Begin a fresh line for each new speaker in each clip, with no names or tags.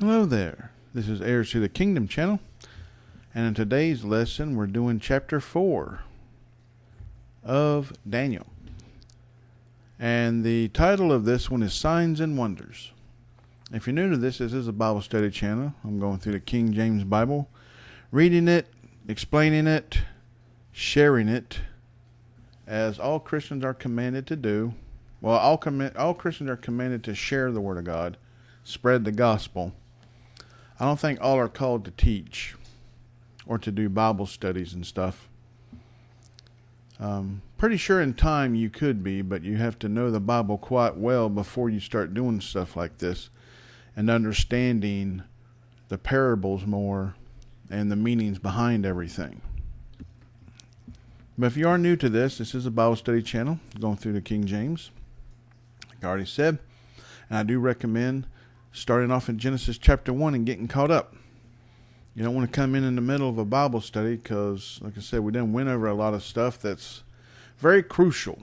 Hello there. This is Heirs to the Kingdom channel, and in today's lesson we're doing chapter 4 of Daniel. And the title of this one is Signs and Wonders. If you're new to this is a Bible study channel. I'm going through the King James Bible, reading it, explaining it, sharing it, as all Christians are commanded to do. Well, all Christians are commanded to share the Word of God, spread the gospel. I don't think all are called to teach or to do Bible studies and stuff. Pretty sure in time you could be, but you have to know the Bible quite well before you start doing stuff like this and understanding the parables more and the meanings behind everything. But if you are new to this is a Bible study channel going through the King James, like I already said, and I do recommend starting off in Genesis chapter 1 and getting caught up. You don't want to come in the middle of a Bible study because, like I said, we didn't went over a lot of stuff that's very crucial.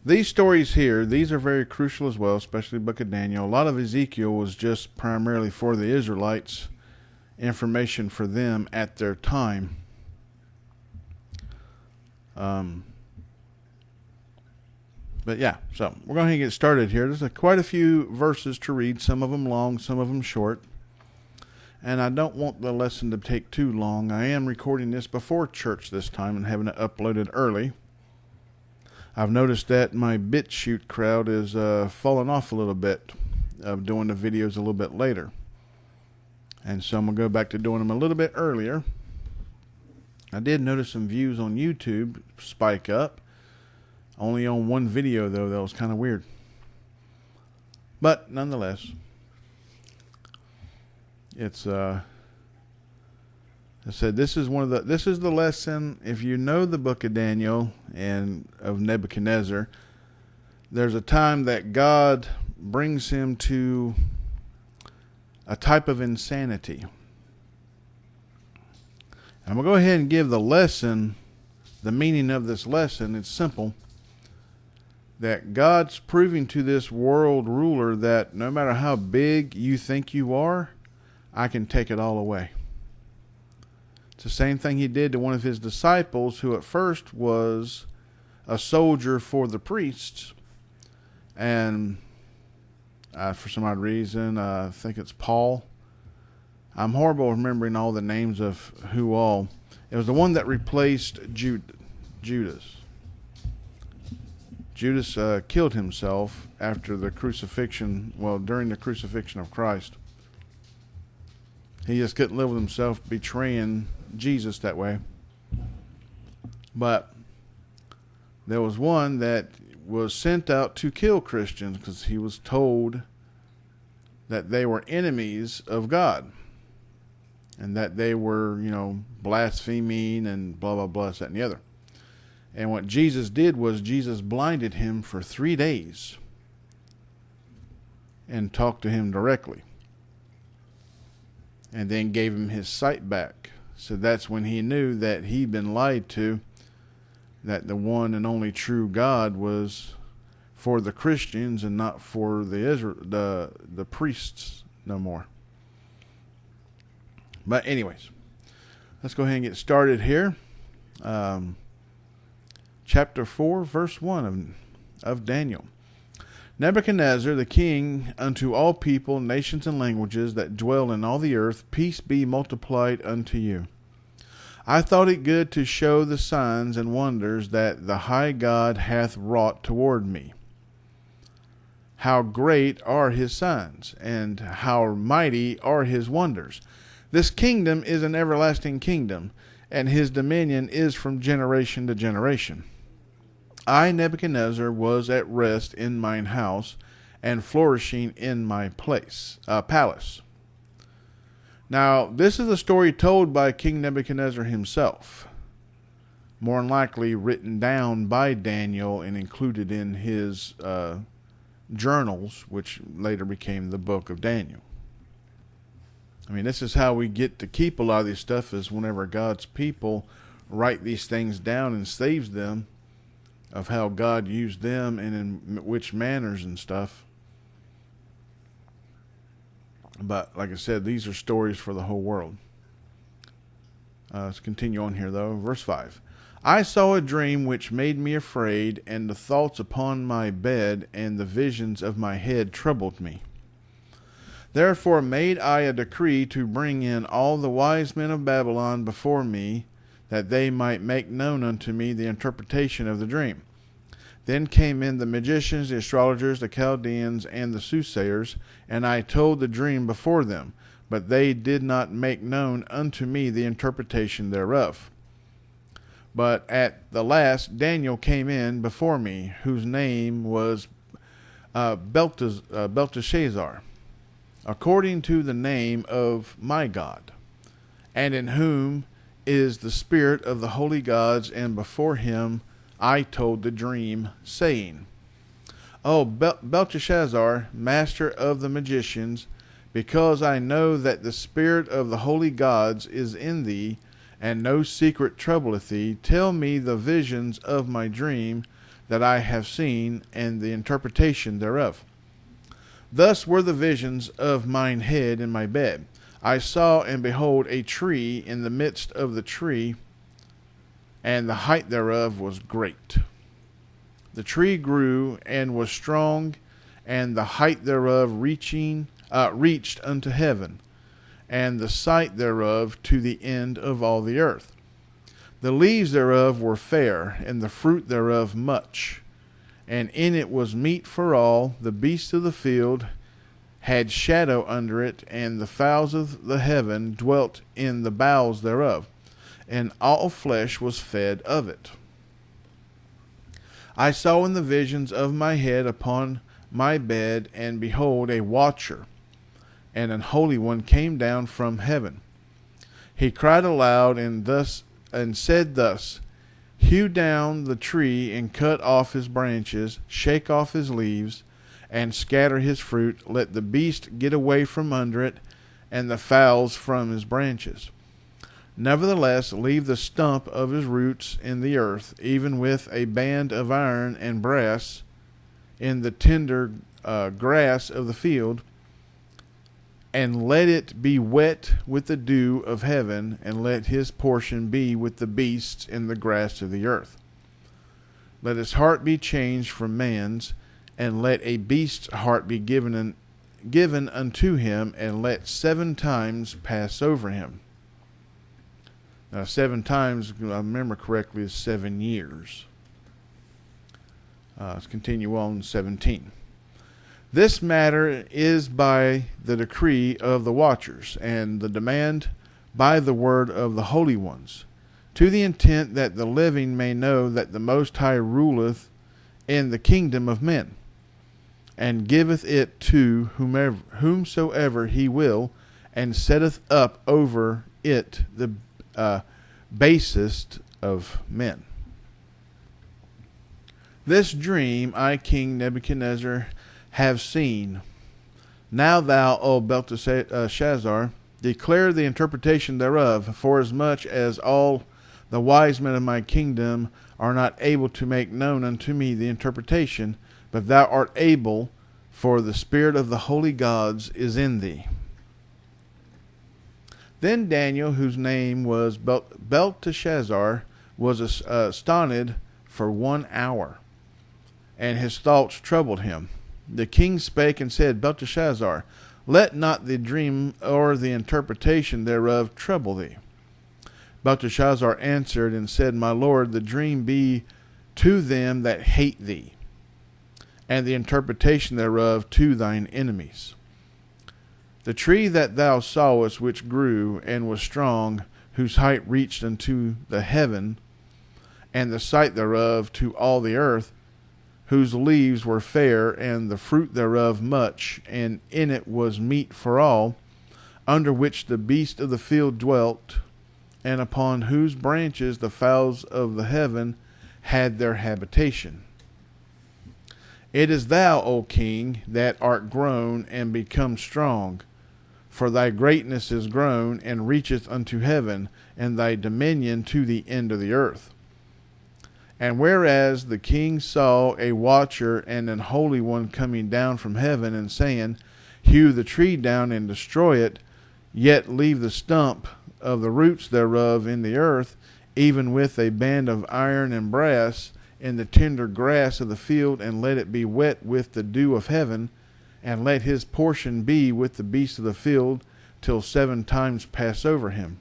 These stories here, these are very crucial as well, especially the book of Daniel. A lot of Ezekiel was just primarily for the Israelites, information for them at their time. But yeah, so we're going to get started here. There's quite a few verses to read, some of them long, some of them short. And I don't want the lesson to take too long. I am recording this before church this time and having it uploaded early. I've noticed that my BitChute crowd is falling off a little bit of doing the videos a little bit later. And so I'm going to go back to doing them a little bit earlier. I did notice some views on YouTube spike up. Only on one video, though. That was kind of weird. But nonetheless, it's I said this is the lesson. If you know the book of Daniel and of Nebuchadnezzar, there's a time that God brings him to a type of insanity. I'm going to go ahead and give the lesson, the meaning of this lesson. It's simple. That God's proving to this world ruler that no matter how big you think you are, I can take it all away. It's the same thing he did to one of his disciples who at first was a soldier for the priests. And for some odd reason, I think it's Paul. I'm horrible remembering all the names of who all. It was the one that replaced Judas. Judas killed himself after the crucifixion, during the crucifixion of Christ. He just couldn't live with himself betraying Jesus that way. But there was one that was sent out to kill Christians because he was told that they were enemies of God and that they were, blaspheming and blah, blah, blah, that and the other. And what Jesus did was Jesus blinded him for 3 days and talked to him directly. And then gave him his sight back. So that's when he knew that he'd been lied to, that the one and only true God was for the Christians and not for the priests no more. But anyways, let's go ahead and get started here. Chapter 4, verse 1 of Daniel. Nebuchadnezzar the king, unto all people, nations, and languages that dwell in all the earth, peace be multiplied unto you. I thought it good to show the signs and wonders that the high God hath wrought toward me. How great are his signs, and how mighty are his wonders. This kingdom is an everlasting kingdom, and his dominion is from generation to generation. I, Nebuchadnezzar, was at rest in mine house, and flourishing in my palace. Now, this is a story told by King Nebuchadnezzar himself, more than likely written down by Daniel and included in his journals, which later became the book of Daniel. I mean, this is how we get to keep a lot of this stuff, is whenever God's people write these things down and saves them, of how God used them and in which manners and stuff. But like I said, these are stories for the whole world. Let's continue on here, though. Verse 5. I saw a dream which made me afraid, and the thoughts upon my bed and the visions of my head troubled me. Therefore made I a decree to bring in all the wise men of Babylon before me, that they might make known unto me the interpretation of the dream. Then came in the magicians, the astrologers, the Chaldeans, and the soothsayers, and I told the dream before them, but they did not make known unto me the interpretation thereof. But at the last Daniel came in before me, whose name was Belteshazzar, according to the name of my God, and in whom is the spirit of the holy gods, and before him I told the dream, saying, O Belteshazzar, master of the magicians, because I know that the spirit of the holy gods is in thee, and no secret troubleth thee, tell me the visions of my dream that I have seen, and the interpretation thereof. Thus were the visions of mine head in my bed. I saw, and behold, a tree in the midst of the tree, and the height thereof was great. The tree grew and was strong, and the height thereof reached unto heaven, and the sight thereof to the end of all the earth. The leaves thereof were fair, and the fruit thereof much, and in it was meat for all. The beasts of the field had shadow under it, and the fowls of the heaven dwelt in the boughs thereof, and all flesh was fed of it. I saw in the visions of my head upon my bed, and behold, a watcher, and an holy one came down from heaven. He cried aloud and said thus, Hew down the tree, and cut off his branches, shake off his leaves, and scatter his fruit. Let the beast get away from under it, and the fowls from his branches. Nevertheless, leave the stump of his roots in the earth, even with a band of iron and brass, in the tender grass of the field, and let it be wet with the dew of heaven, and let his portion be with the beasts in the grass of the earth. Let his heart be changed from man's, and let a beast's heart be given unto him, and let 7 times pass over him. Now 7 times, if I remember correctly, is 7 years. Let's continue on 17. This matter is by the decree of the watchers, and the demand by the word of the holy ones, to the intent that the living may know that the Most High ruleth in the kingdom of men, and giveth it to whomsoever he will, and setteth up over it the basest of men. This dream I, King Nebuchadnezzar, have seen. Now thou, O Belteshazzar, declare the interpretation thereof, forasmuch as all the wise men of my kingdom are not able to make known unto me the interpretation, but thou art able, for the spirit of the holy gods is in thee. Then Daniel, whose name was Belteshazzar, was astonished for 1 hour, and his thoughts troubled him. The king spake and said, Belteshazzar, let not the dream or the interpretation thereof trouble thee. Belteshazzar answered and said, My lord, the dream be to them that hate thee, and the interpretation thereof to thine enemies. The tree that thou sawest, which grew and was strong, whose height reached unto the heaven, and the sight thereof to all the earth, whose leaves were fair, and the fruit thereof much, and in it was meat for all, under which the beasts of the field dwelt, and upon whose branches the fowls of the heaven had their habitation. It is thou, O king, that art grown and become strong, for thy greatness is grown and reacheth unto heaven, and thy dominion to the end of the earth. And whereas the king saw a watcher and an holy one coming down from heaven, and saying, hew the tree down and destroy it, yet leave the stump of the roots thereof in the earth, even with a band of iron and brass, in the tender grass of the field, and let it be wet with the dew of heaven, and let his portion be with the beasts of the field, till 7 times pass over him.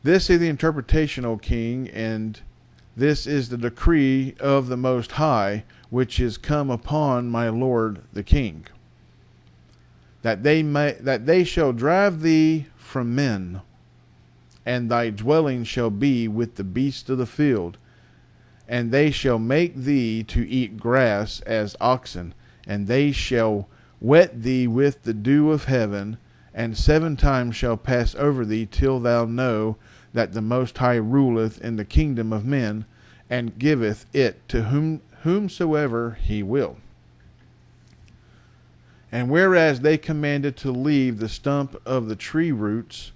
This is the interpretation, O king, and this is the decree of the Most High, which is come upon my lord the king, that they shall drive thee from men, and thy dwelling shall be with the beasts of the field, and they shall make thee to eat grass as oxen, and they shall wet thee with the dew of heaven, and 7 times shall pass over thee, till thou know that the Most High ruleth in the kingdom of men, and giveth it to whomsoever he will. And whereas they commanded to leave the stump of the tree roots,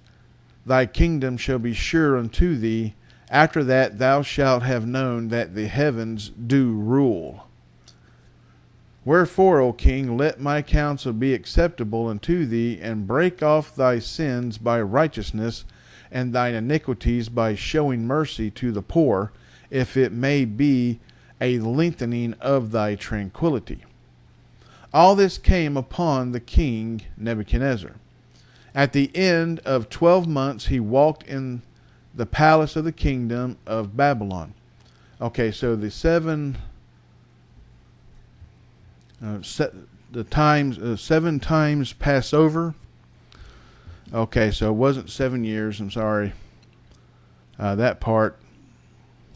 thy kingdom shall be sure unto thee. After that thou shalt have known that the heavens do rule. Wherefore, O king, let my counsel be acceptable unto thee, and break off thy sins by righteousness, and thine iniquities by showing mercy to the poor, if it may be a lengthening of thy tranquility. All this came upon the king Nebuchadnezzar. At the end of 12 months he walked in the palace of the kingdom of Babylon. Okay, so the 7 times Passover. Okay, so it wasn't 7 years. I'm sorry. That part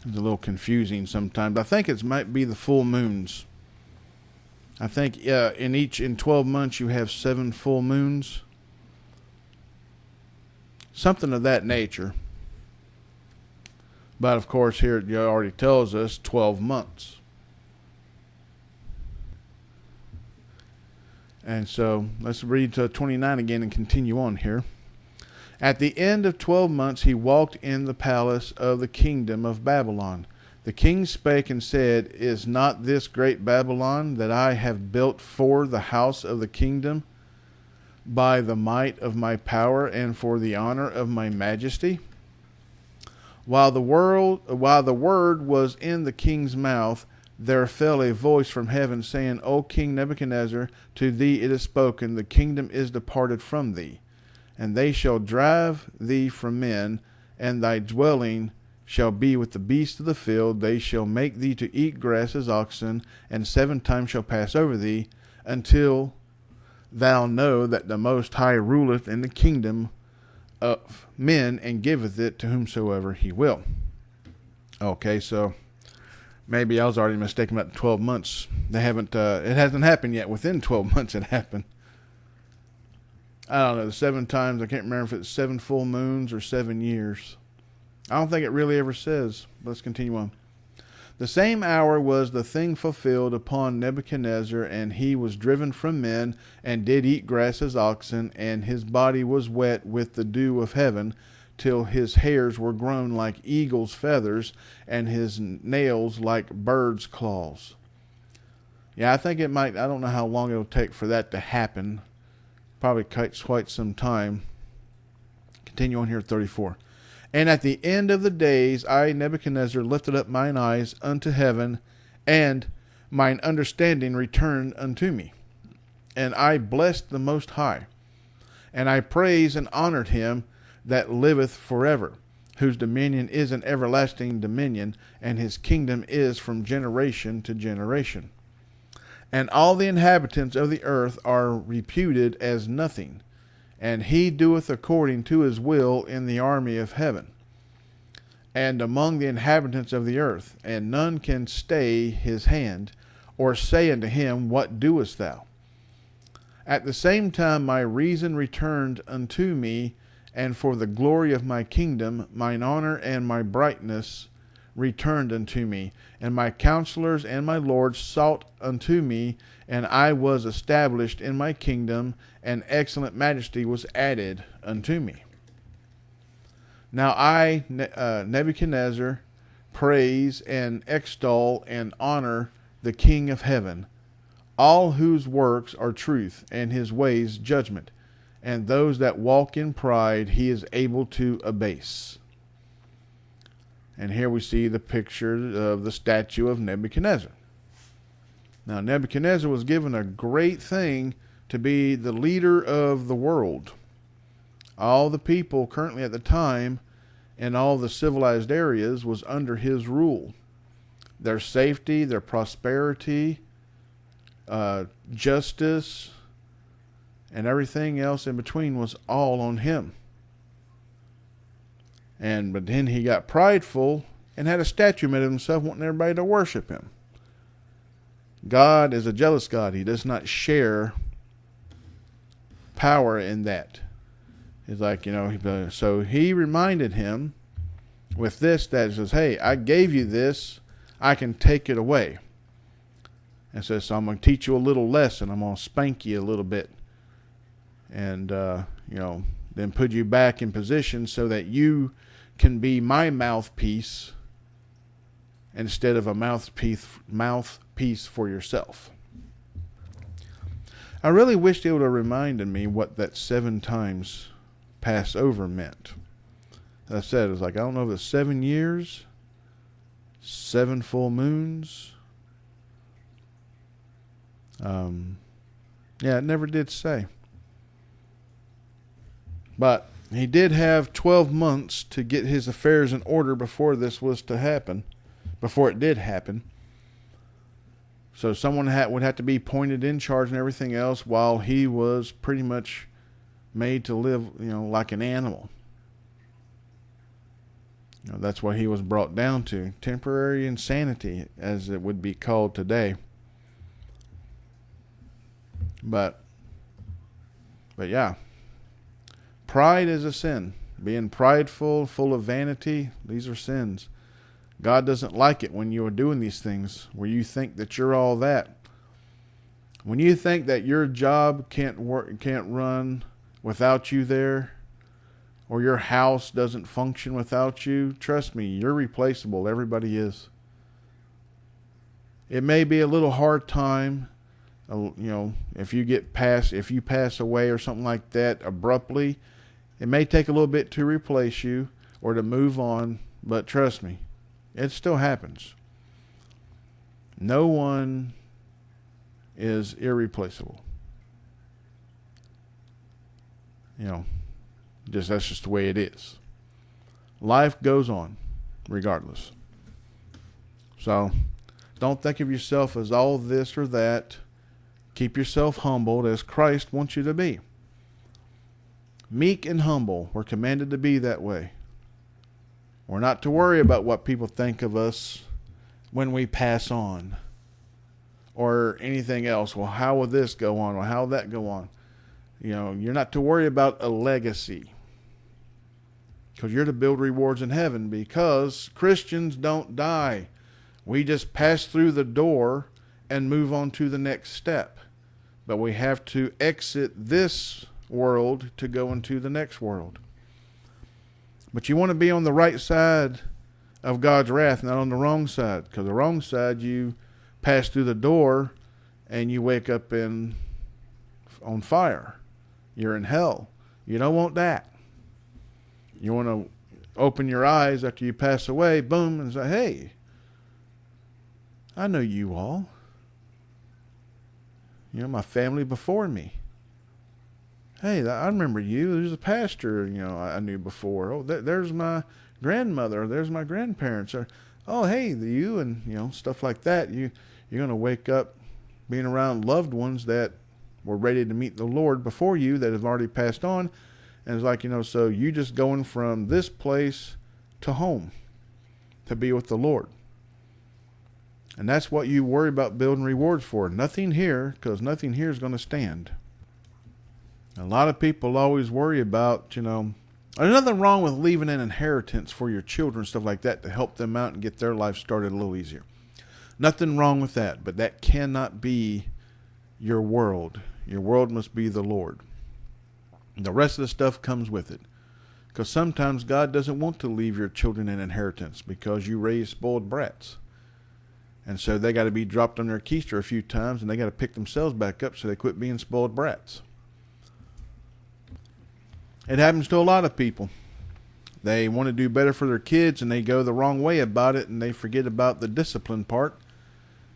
is a little confusing sometimes. I think it might be the full moons. I think in 12 months you have 7 full moons. Something of that nature. But of course here it already tells us 12 months. And so let's read to 29 again and continue on here. At the end of 12 months he walked in the palace of the kingdom of Babylon. The king spake and said, Is not this great Babylon that I have built for the house of the kingdom by the might of my power and for the honor of my majesty? While the word was in the king's mouth, there fell a voice from heaven, saying, O King Nebuchadnezzar, to thee it is spoken, the kingdom is departed from thee, and they shall drive thee from men, and thy dwelling shall be with the beasts of the field. They shall make thee to eat grass as oxen, and 7 times shall pass over thee, until thou know that the Most High ruleth in the kingdom of men, and giveth it to whomsoever he will. Okay, so maybe I was already mistaken about the 12 months. It hasn't happened yet. Within 12 months it happened. I don't know, the 7 times, I can't remember if it's 7 full moons or 7 years. I don't think it really ever says. Let's continue on. The same hour was the thing fulfilled upon Nebuchadnezzar, and he was driven from men, and did eat grass as oxen, and his body was wet with the dew of heaven, till his hairs were grown like eagle's feathers, and his nails like bird's claws. Yeah, I think it might, I don't know how long it'll take for that to happen. Probably quite some time. Continue on here at 34. And at the end of the days, I, Nebuchadnezzar, lifted up mine eyes unto heaven, and mine understanding returned unto me. And I blessed the Most High, and I praised and honored him that liveth forever, whose dominion is an everlasting dominion, and his kingdom is from generation to generation. And all the inhabitants of the earth are reputed as nothing, and he doeth according to his will in the army of heaven, and among the inhabitants of the earth, and none can stay his hand, or say unto him, What doest thou? At the same time my reason returned unto me, and for the glory of my kingdom, mine honor and my brightness returned unto me, and my counselors and my lords sought unto me, and I was established in my kingdom, and excellent majesty was added unto me. Now I, Nebuchadnezzar, praise and extol and honor the King of heaven. all whose works are truth, and his ways judgment. And those that walk in pride he is able to abase. And here we see the picture of the statue of Nebuchadnezzar. Now, Nebuchadnezzar was given a great thing to be the leader of the world. All the people currently at the time in all the civilized areas was under his rule. Their safety, their prosperity, justice, and everything else in between was all on him. But then he got prideful and had a statue made of himself, wanting everybody to worship him. God is a jealous God. He does not share power in that. He's like, so he reminded him with this that he says, hey, I gave you this, I can take it away. And says, so I'm going to teach you a little lesson. I'm going to spank you a little bit. And, then put you back in position so that you can be my mouthpiece instead of a mouthpiece for yourself. I really wish they would have reminded me what that 7 times Passover meant. As I said, it was like, I don't know if it's 7 years, 7 full moons. It never did say. But he did have 12 months to get his affairs in order before this was to happen, before it did happen. So someone would have to be appointed in charge and everything else, while he was pretty much made to live, like an animal. That's what he was brought down to. Temporary insanity, as it would be called today. But yeah. Pride is a sin. Being prideful, full of vanity, these are sins. God doesn't like it when you are doing these things where you think that you're all that. When you think that your job can't run without you there, or your house doesn't function without you, trust me, you're replaceable. Everybody is. It may be a little hard time, if you pass away or something like that abruptly. It may take a little bit to replace you or to move on, but trust me, it still happens. No one is irreplaceable. That's just the way it is. Life goes on regardless. So don't think of yourself as all this or that. Keep yourself humbled as Christ wants you to be. Meek and humble. We're commanded to be that way. We're not to worry about what people think of us when we pass on, or anything else. Well, how will this go on? Or how will that go on? You're not to worry about a legacy, because you're to build rewards in heaven, because Christians don't die. We just pass through the door and move on to the next step. But we have to exit this world to go into the next world. But you want to be on the right side of God's wrath, not on the wrong side. Because the wrong side, you pass through the door and you wake up on fire. You're in hell. You don't want that. You want to open your eyes after you pass away, boom, and say, hey, I know you all. My family before me. Hey, I remember you. There's a pastor, I knew before. Oh, there's my grandmother. There's my grandparents. Or, oh, hey, you, and, stuff like that. You're going to wake up being around loved ones that were ready to meet the Lord before you, that have already passed on. And it's like, so you just going from this place to home to be with the Lord. And that's what you worry about building rewards for. Nothing here, because nothing here is going to stand. A lot of people always worry about, there's nothing wrong with leaving an inheritance for your children, stuff like that, to help them out and get their life started a little easier. Nothing wrong with that, but that cannot be your world. Your world must be the Lord. The rest of the stuff comes with it. Because sometimes God doesn't want to leave your children an inheritance because you raise spoiled brats. And so they got to be dropped on their keister a few times, and they got to pick themselves back up so they quit being spoiled brats. It happens to a lot of people. They want to do better for their kids, and they go the wrong way about it, and they forget about the discipline part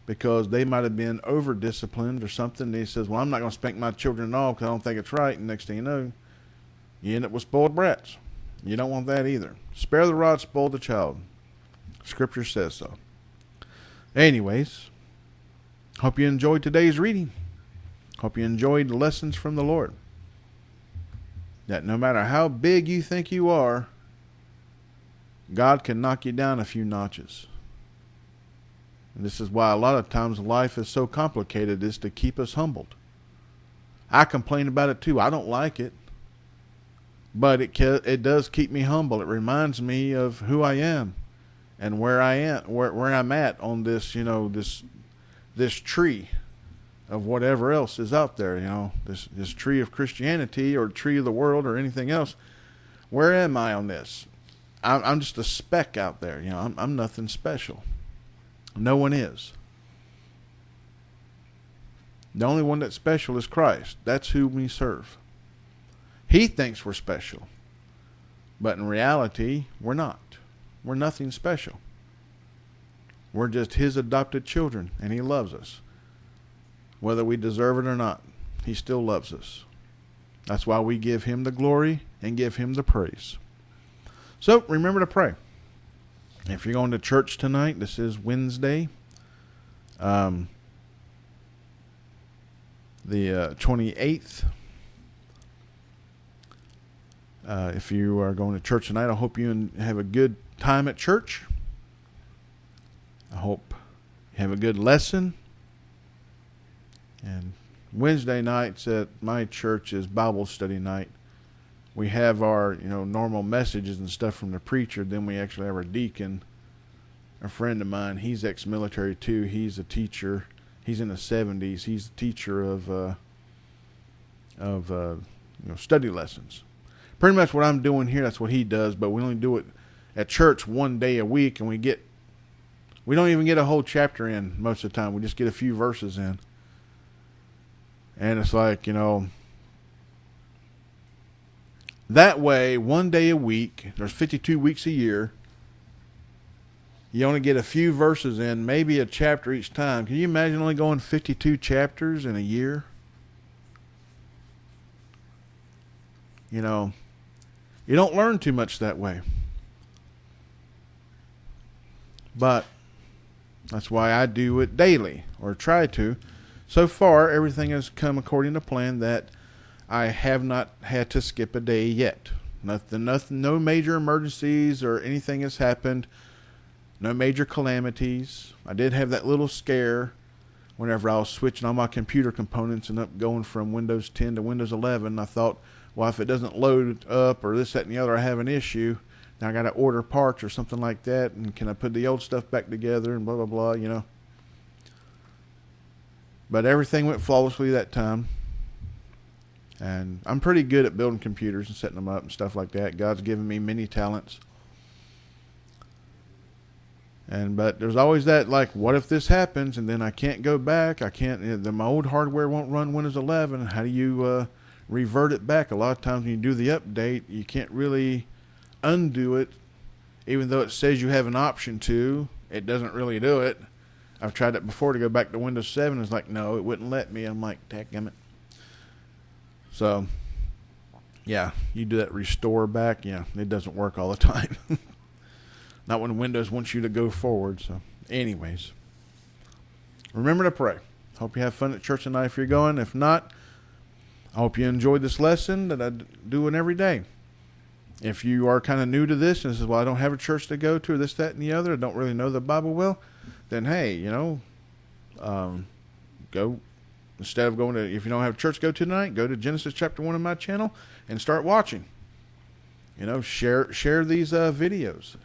because they might have been over-disciplined or something. And he says, well, I'm not going to spank my children at all because I don't think it's right. And next thing you know, you end up with spoiled brats. You don't want that either. Spare the rod, spoil the child. Scripture says so. Anyways, hope you enjoyed today's reading. Hope you enjoyed the lessons from the Lord. That no matter how big you think you are, God can knock you down a few notches. And this is why a lot of times life is so complicated, is to keep us humbled. I complain about it too. I don't like it. But it does keep me humble. It reminds me of who I am and where I am, where I'm at on this, this tree of whatever else is out there, this tree of Christianity or tree of the world or anything else. Where am I on this? I'm just a speck out there. I'm nothing special. No one is. The only one that's special is Christ. That's who we serve. He thinks we're special. But in reality, we're not. We're nothing special. We're just His adopted children, and He loves us. Whether we deserve it or not, He still loves us. That's why we give Him the glory and give Him the praise. So, remember to pray. If you're going to church tonight, this is Wednesday, the 28th. If you are going to church tonight, I hope you have a good time at church. I hope you have a good lesson. And Wednesday nights at my church is Bible study night. We have our, normal messages and stuff from the preacher. Then we actually have our deacon, a friend of mine. He's ex-military too. He's a teacher. He's in the 70s. He's a teacher of study lessons. Pretty much what I'm doing here, that's what he does, but we only do it at church one day a week, and we don't even get a whole chapter in most of the time. We just get a few verses in. And it's like, that way, one day a week, there's 52 weeks a year, you only get a few verses in, maybe a chapter each time. Can you imagine only going 52 chapters in a year? You don't learn too much that way. But that's why I do it daily, or try to. So far, everything has come according to plan, that I have not had to skip a day yet. Nothing, no major emergencies or anything has happened. No major calamities. I did have that little scare whenever I was switching all my computer components and up going from Windows 10 to Windows 11. I thought, well, if it doesn't load up or this, that, and the other, I have an issue. Now I got to order parts or something like that. And can I put the old stuff back together and blah, blah, blah, But everything went flawlessly that time. And I'm pretty good at building computers and setting them up and stuff like that. God's given me many talents. But there's always that, like, what if this happens and then I can't go back? My old hardware won't run Windows 11. How do you revert it back? A lot of times when you do the update, you can't really undo it. Even though it says you have an option to, it doesn't really do it. I've tried it before to go back to Windows 7. It's like, no, it wouldn't let me. I'm like, dadgummit. So, yeah, you do that restore back. Yeah, it doesn't work all the time. Not when Windows wants you to go forward. So, anyways, remember to pray. Hope you have fun at church tonight if you're going. If not, I hope you enjoyed this lesson that I do it every day. If you are kind of new to this and says, well, I don't have a church to go to, or this, that, and the other, I don't really know the Bible well, then hey, go, instead of going to, if you don't have a church to go to tonight, go to Genesis chapter 1 of my channel and start watching. Share these videos.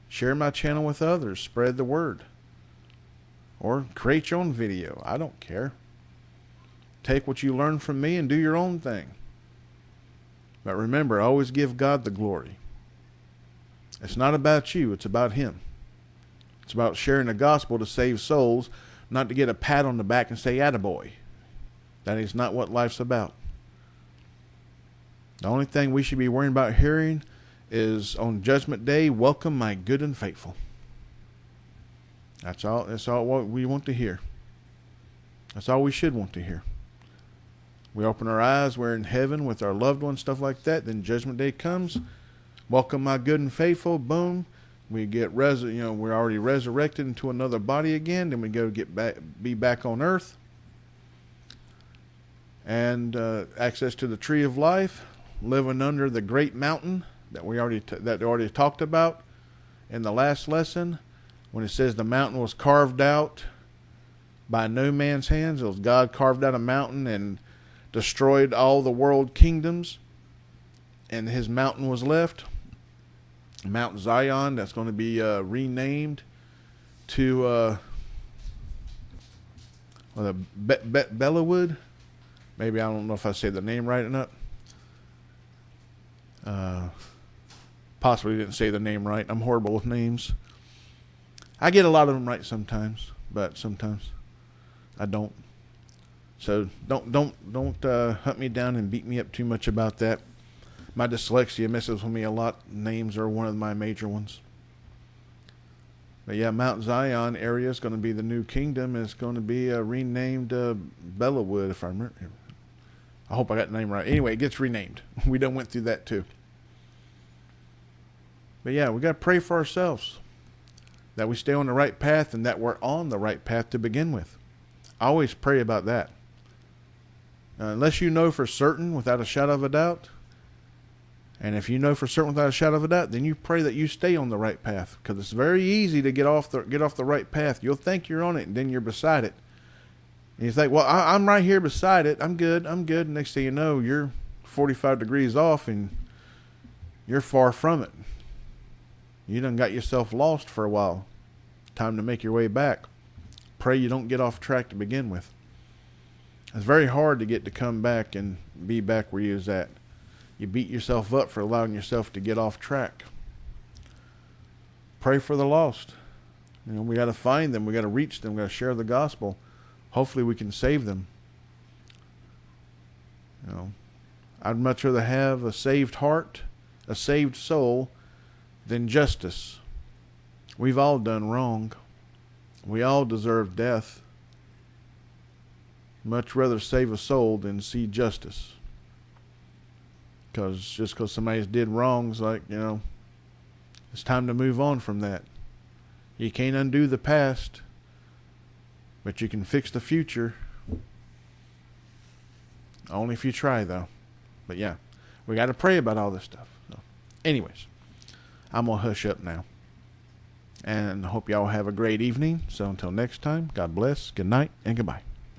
Share my channel with others. Spread the word. Or create your own video. I don't care. Take what you learn from me and do your own thing. But remember, always give God the glory. It's not about you. It's about Him. It's about sharing the gospel to save souls, not to get a pat on the back and say, attaboy. That is not what life's about. The only thing we should be worrying about hearing is on Judgment Day, welcome my good and faithful. That's all what we want to hear. That's all we should want to hear. We open our eyes, we're in heaven with our loved ones, stuff like that. Then Judgment Day comes. Welcome my good and faithful. Boom. We get we're already resurrected into another body again. Then we go be back on earth. And access to the tree of life, living under the great mountain that we already talked about in the last lesson, when it says the mountain was carved out by no man's hands. It was God carved out a mountain and destroyed all the world kingdoms, and his mountain was left. Mount Zion, that's going to be renamed to Bellawood. Maybe, I don't know if I say the name right or not. Possibly didn't say the name right. I'm horrible with names. I get a lot of them right sometimes, but sometimes I don't. So don't hunt me down and beat me up too much about that. My dyslexia messes with me a lot. Names are one of my major ones. But yeah, Mount Zion area is going to be the new kingdom. It's going to be renamed Bellawood, if I remember. I hope I got the name right. Anyway, it gets renamed. We done went through that too. But yeah, we got to pray for ourselves, that we stay on the right path and that we're on the right path to begin with. I always pray about that. Unless you know for certain, without a shadow of a doubt, and if you know for certain without a shadow of a doubt, then you pray that you stay on the right path, because it's very easy to get off the right path. You'll think you're on it, and then you're beside it. And you think, well, I'm right here beside it. I'm good. Next thing you know, you're 45 degrees off, and you're far from it. You done got yourself lost for a while. Time to make your way back. Pray you don't get off track to begin with. It's very hard to come back and be back where you was at. You beat yourself up for allowing yourself to get off track. Pray for the lost. We got to find them. We got to reach them. We got to share the gospel. Hopefully we can save them. I'd much rather have a saved heart, a saved soul, than justice. We've all done wrong. We all deserve death. Much rather save a soul than see justice. Just because somebody's did wrongs, it's time to move on from that. You can't undo the past, but you can fix the future. Only if you try, though. But yeah, we got to pray about all this stuff. So, anyways, I'm going to hush up now. And I hope y'all have a great evening. So until next time, God bless, good night, and goodbye.